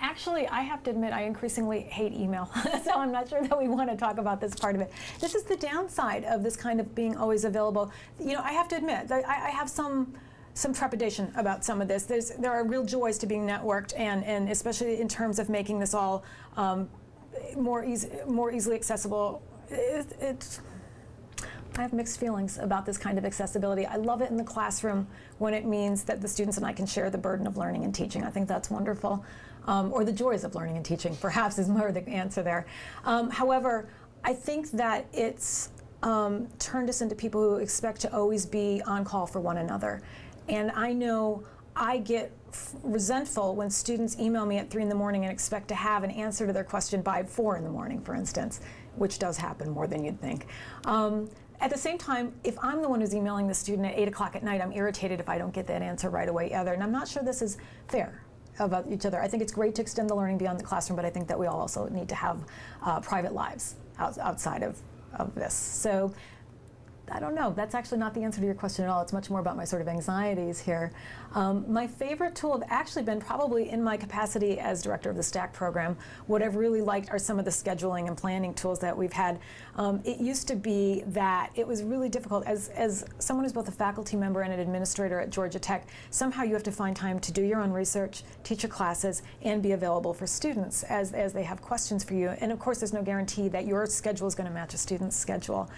actually, I have to admit, I increasingly hate email, so I'm not sure that we want to talk about this part of it. This is the downside of this kind of being always available. You know, I have to admit, that I have some trepidation about some of this. There are real joys to being networked, and especially in terms of making this all more easily accessible. I have mixed feelings about this kind of accessibility. I love it in the classroom when it means that the students and I can share the burden of learning and teaching. I think that's wonderful. Or the joys of learning and teaching, perhaps, is more the answer there. However, I think that it's turned us into people who expect to always be on call for one another. And I know I get resentful when students email me at 3 in the morning and expect to have an answer to their question by 4 in the morning, for instance, which does happen more than you'd think. At the same time, if I'm the one who's emailing the student at 8 o'clock at night, I'm irritated if I don't get that answer right away either. And I'm not sure this is fair about each other. I think it's great to extend the learning beyond the classroom, but I think that we all also need to have private lives outside of this. So I don't know. That's actually not the answer to your question at all. It's much more about my sort of anxieties here. My favorite tool have actually been probably in my capacity as director of the STACK program. What I've really liked are some of the scheduling and planning tools that we've had. It used to be that it was really difficult. As someone who's both a faculty member and an administrator at Georgia Tech, somehow you have to find time to do your own research, teach your classes, and be available for students as they have questions for you. And of course, there's no guarantee that your schedule is going to match a student's schedule.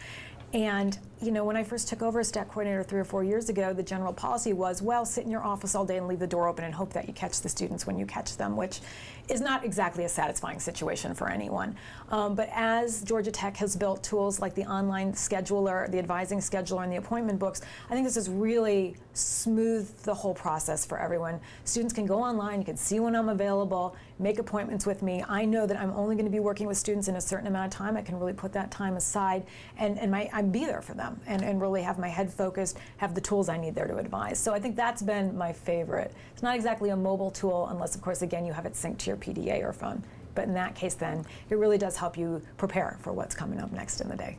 And you know, when I first took over as STACK coordinator 3 or 4 years ago, the general policy was, well, sit in your office all day and leave the door open and hope that you catch the students when you catch them, which is not exactly a satisfying situation for anyone. But as Georgia Tech has built tools like the online scheduler, the advising scheduler, and the appointment books, I think this has really smoothed the whole process for everyone. Students can go online, you can see when I'm available, make appointments with me. I know that I'm only going to be working with students in a certain amount of time. I can really put that time aside and I'd be there for them and really have my head focused, have the tools I need there to advise. So I think that's been my favorite. It's not exactly a mobile tool unless, of course, again, you have it synced to your PDA or phone. But in that case, then, it really does help you prepare for what's coming up next in the day.